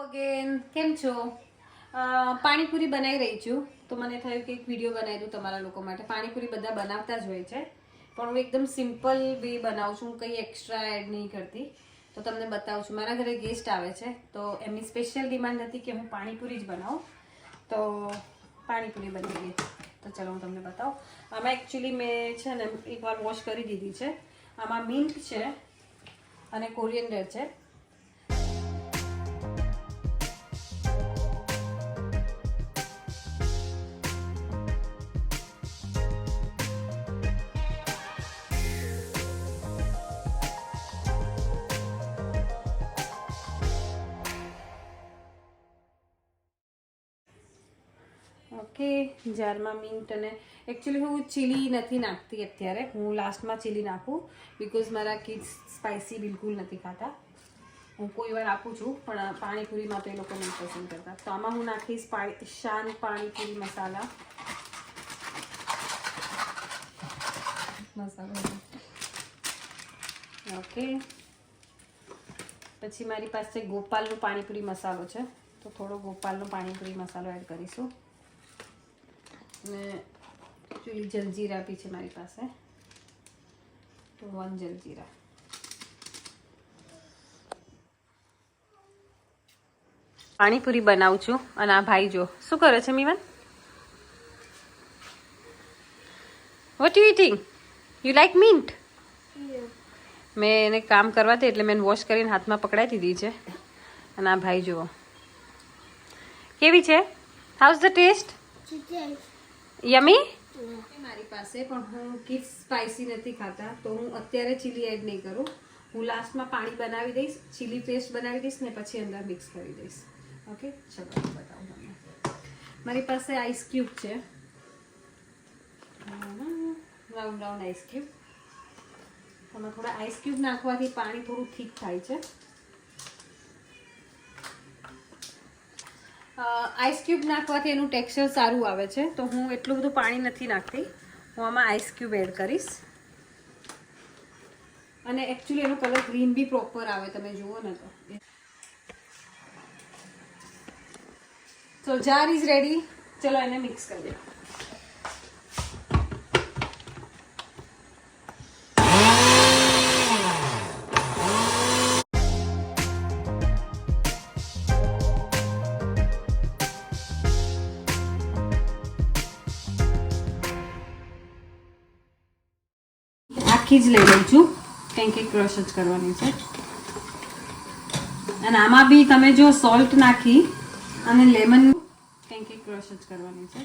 Again કેમ છો? પાણીપુરી બનાવી રહી છું તો મને થયું કે એક વિડીયો બનાવી દઉં તમારા લોકો માટે. પાણીપુરી બધા બનાવતા જ હોય છે પણ હું એકદમ સિમ્પલ વે બનાવું છું, કંઈ એક્સ્ટ્રા એડ નહીં કરતી. તો તમને બતાવું છું. મારા ઘરે ગેસ્ટ આવે છે તો એમની સ્પેશિયલ ડિમાન્ડ હતી કે હું પાણીપુરી જ બનાવું, તો પાણીપુરી બની ગઈ. તો ચલો હું તમને બતાવું. આમાં એકચ્યુઅલી મેં છે ને એકવાર વોશ કરી દીધી છે. આમાં મિન્ટ છે અને કોરિએન્ડર છે. ઓકે, જારમાં મિન્ટ અને એકચ્યુઅલી હું ચીલી નથી નાખતી અત્યારે. હું લાસ્ટમાં ચીલી નાખું બિકોઝ મારા કિડ્સ સ્પાઇસી બિલકુલ નથી ખાતા. હું કોઈ વાર આપું છું પણ પાણીપુરીમાં તો એ લોકો નહીં પસંદ કરતા. તો આમાં હું નાખીશ શાન પાણીપુરી મસાલો. ઓકે, પછી મારી પાસે ગોપાલનો પાણીપુરી મસાલો છે તો થોડો ગોપાલનો પાણીપુરી મસાલો એડ કરીશું. અને એકચ્યુઅલી જલજીરા બી છે મારી પાસે, તો 1 જલજીરા. પાણીપુરી બનાવું છું અને આ ભાઈ જો શું કરે છે. Meevan, what you eating? You like mint? મેં એને કામ કરવા દે એટલે મેં વોશ કરીને હાથમાં પકડાઈ દીધી છે. અને આ ભાઈ જુઓ કેવી છે. How's the taste? યમી. મારી પાસે પણ હું કિડ્સ સ્પાઇસી નથી ખાતા તો હું અત્યારે ચીલી એડ નહીં કરું. હું લાસ્ટમાં પાણી બનાવી દઈશ, ચીલી પેસ્ટ બનાવી દઈશ ને પછી અંદર મિક્સ કરી દઈશ. ઓકે, ચલો બતાવું તમને. મારી પાસે આઈસ ક્યુબ છે, રાઉન્ડ રાઉન્ડ આઈસ ક્યુબ. આમાં થોડા આઈસ ક્યુબ નાખવાથી પાણી થોડું ઠીક થાય છે. આઈસ ક્યુબ નાખવાથી એનું ટેક્સચર સારું આવે છે. તો હું એટલું બધું પાણી નથી નાખતી, હું આમાં આઈસ ક્યુબ એડ કરીશ. અને એકચ્યુઅલી એનો કલર ગ્રીન બી પ્રોપર આવે, તમે જુઓ ને તો. સો જાર ઇઝ રેડી. ચલો એને મિક્સ કરી દે. આખી જ લઈ લઉં છું, કેમ કે ક્રશ જ કરવાની છે. અને આમાં બી તમે જો સોલ્ટ નાખી અને લેમન, કેમ કે ક્રશ જ કરવાની છે.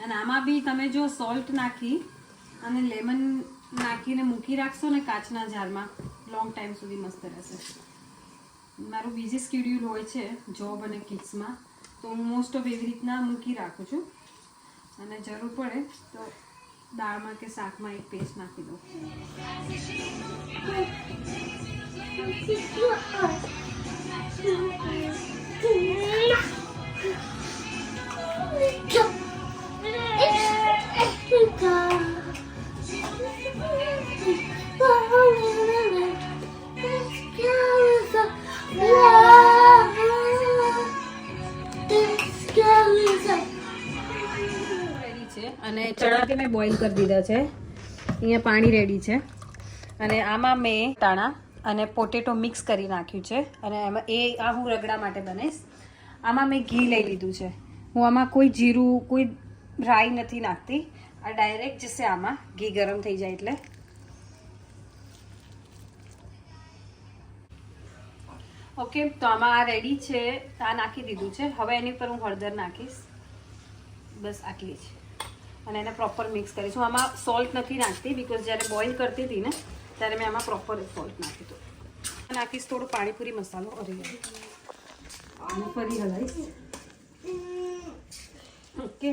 અને આમાં બી તમે જો સોલ્ટ નાખી અને લેમન નાખીને મૂકી રાખશો ને કાચના જારમાં, લોંગ ટાઈમ સુધી મસ્ત રહેશે. મારું બીજી સ્કેડ્યુલ હોય છે જોબ અને કિડ્સમાં, તો હું મોસ્ટ ઓફ એવી રીતના મૂકી રાખું છું. અને જરૂર પડે તો દાળમાં કે શાકમાં એક પેસ્ટ નાખી દો. અને ચણા કે મેં બોઇલ કરી દીધા છે. અહીંયા પાણી રેડી છે અને આમાં મેં ટાણા અને પોટેટો મિક્સ કરી નાખ્યું છે. અને એમાં હું રગડા માટે બનાવીશ. આમાં મેં ઘી લઈ લીધું છે. હું આમાં કોઈ જીરું, કોઈ રાઈ નથી નાખતી. આ ડાયરેક્ટ જશે આમાં, ઘી ગરમ થઈ જાય એટલે. ઓકે, તો આમાં આ રેડી છે. આ નાખી દીધું છે. હવે એની પર હું હળદર નાખીશ, બસ આટલી જ. અને એને પ્રોપર મિક્સ કરીશું. આમાં સોલ્ટ નથી નાખતી બિકોઝ જ્યારે બોઇલ કરતી હતી ને ત્યારે મેં આમાં પ્રોપર સોલ્ટ નાખ્યું હતું. નાખીશ થોડું પાણીપુરી મસાલો. અરે ફરી હલાવીશ. ઓકે,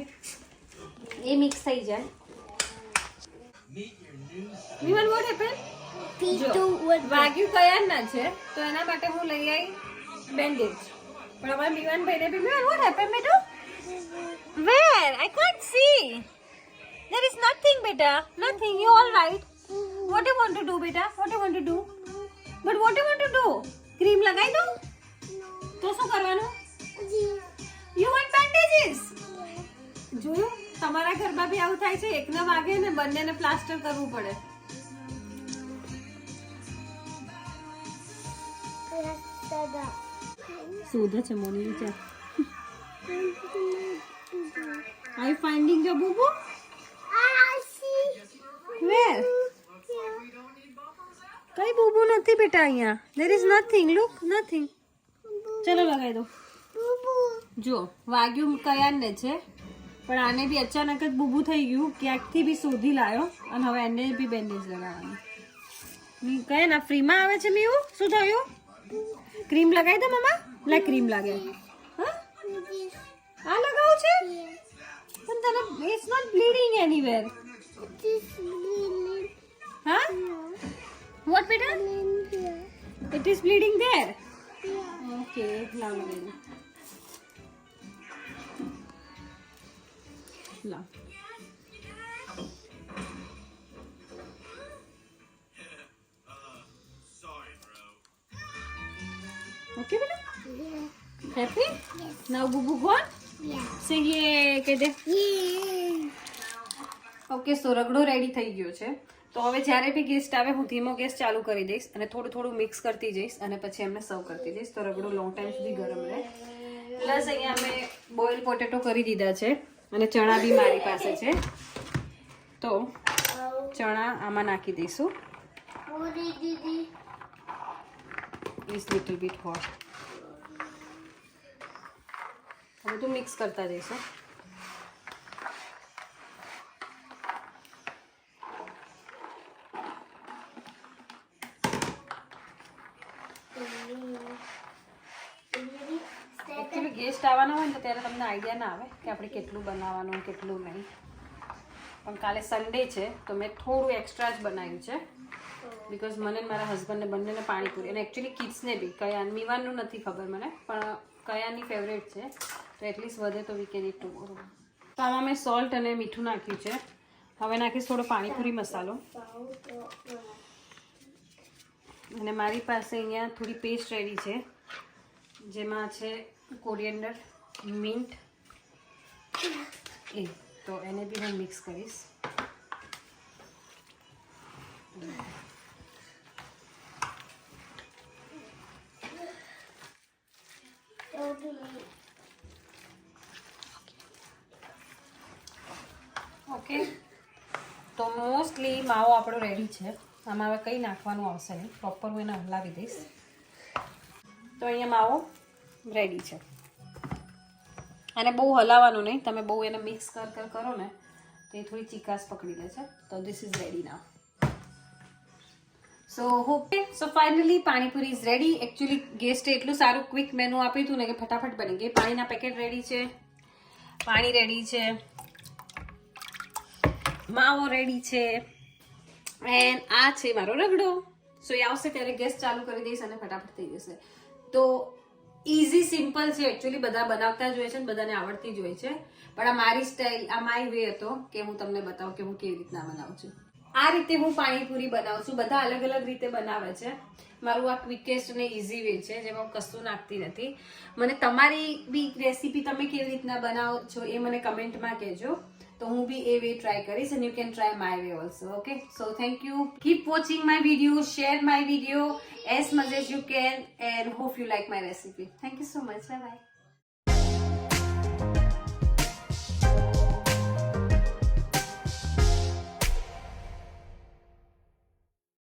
એ મિક્સ થઈ જાય. વિવન વોટ હેપન? વાગ્યું કયા ના છે તો એના માટે હું લઈ આવી બેન્ડેજ. પણ અમારા વિવાન ભાઈને બી વિવાન વોટ હેપન બેટુ? Where? I can't see. There is nothing, beta. Nothing. You all right? What do you want to do, beta? What do you want to do? But what do you want to do? Cream लगाई दो? તો શું કરવાનું? You want bandages? જોયું, તમારા ઘરમાં બી આવું થાય છે, એકને વાગે ને બંનેને પ્લાસ્ટર કરવું પડે. શોધે છે મોની વિચાર. Are you finding your boo boo? Where? કઈ બૂબુ નથી બેટા અહીંયા. There is nothing. Look, nothing. ચલો લગાવી દો. જો વાગ્યું કયાને છે, પણ આને બી અચાનક જ બૂબુ થઈ ગયું, ક્યાંકથી બી શોધી લાયો અને હવે એને બી બેન્ડેજ લગાવવાનું. કયા ના ફ્રીમાં આવે છે મીવું? શું થયું? ક્રીમ લગાવી દો મમ્મા. લે ક્રીમ લાગે. હા આ લગાવું છે પણ તને ઇટ્સ નોટ બ્લીડિંગ એનીવેર. હા વોટ બેટા? It is bleeding there. Okay લાવ લગાવી દો. લાવ. Okay, beta? Happy? Now boo boo gone? Say yay, કહી દે. ઓકે, સો રગડો રેડી થઈ ગયો છે. તો હવે જ્યારે બી ગેસ્ટ આવે હું ધીમો ગેસ ચાલુ કરી દઈશ અને થોડું થોડું મિક્સ કરતી જઈશ અને પછી એમને સર્વ કરતી જઈશ. તો રગડો લોંગ ટાઈમ સુધી ગરમ રહે. પ્લસ અહીંયા અમે બોઇલ પોટેટો કરી દીધા છે અને ચણા બી મારી પાસે છે. તો ચણા આમાં નાખી દઈશું. Is little bit hot. હવે તો મિક્સ કરતા જઈશું. એકચ્યુઅલી ગેસ્ટ આવવાના હોય ને તો ત્યારે તમને આઈડિયા ના આવે કે આપણે કેટલું બનાવવાનું કેટલું નહીં. પણ કાલે સન્ડે છે તો મેં થોડું એક્સ્ટ્રા જ બનાવ્યું છે. બિકોઝ મને મારા હસબન્ડને બંનેને પાણીપુરી અને એકચ્યુઅલી કિડ્સને બી કયા મીવાનું નથી ખબર મને પણ કયાની ફેવરેટ છે તો એટલીસ્ટ વધે તો વી કેન ઇટ ટુમોરો. તો આમાં મેં સોલ્ટ અને મીઠું નાખ્યું છે. હવે નાખીશ થોડો પાણીપુરી મસાલો અને મારી પાસે અહીંયા થોડી પેસ્ટ રેડી છે જેમાં છે કોરિએન્ડર, મિન્ટ એ તો એને બી હું મિક્સ કરીશ. ઓકે, તો મોસ્ટલી માવો આપણો રેડી છે. આમાં હવે કંઈ નાખવાનું આવશે નહીં, પ્રોપર હું એને હલાવી દઈશ. તો અહીંયા માવો રેડી છે અને બહુ હલાવવાનું નહીં. તમે બહુ એને મિક્સ કરો ને તો એ થોડી ચીકાશ પકડી લે છે. તો this is ready now. So finally panipuri is ready. Actually ગેસ્ટે એટલું સારું ક્વિક મેનુ આપ્યું હતું ને કે ફટાફટ બની ગઈ. પાણીના પેકેટ રેડી છે, પાણી રેડી છે, માવો રેડી છે એન્ડ આ છે મારો રગડો. સો એ આવશે ત્યારે ગેસ ચાલુ કરી દઈશ અને ફટાફટ થઈ જશે. તો ઇઝી સિમ્પલ છે. એકચ્યુઅલી બધા બનાવતા જ હોય છે ને બધાને આવડતી જ હોય છે પણ આ મારી સ્ટાઇલ, આ માય વે હતો કે હું તમને બતાવું કે હું કેવી રીતના બનાવું છું. આ રીતે હું પાણીપુરી બનાવું છું. બધા અલગ અલગ રીતે બનાવે છે. મારું આ ક્વિકેસ્ટ અને ઇઝી વે છે જેમાં હું કશું નાખતી નથી. મને તમારી બી રેસીપી તમે કેવી રીતના બનાવો છો એ મને કમેન્ટમાં કહેજો તો હું બી એ વે ટ્રાય કરીશ and you can try my way also. Okay, so thank you, keep watching my video, share my video as much as you can and hope you like my recipe. Thank you so much. Bye bye.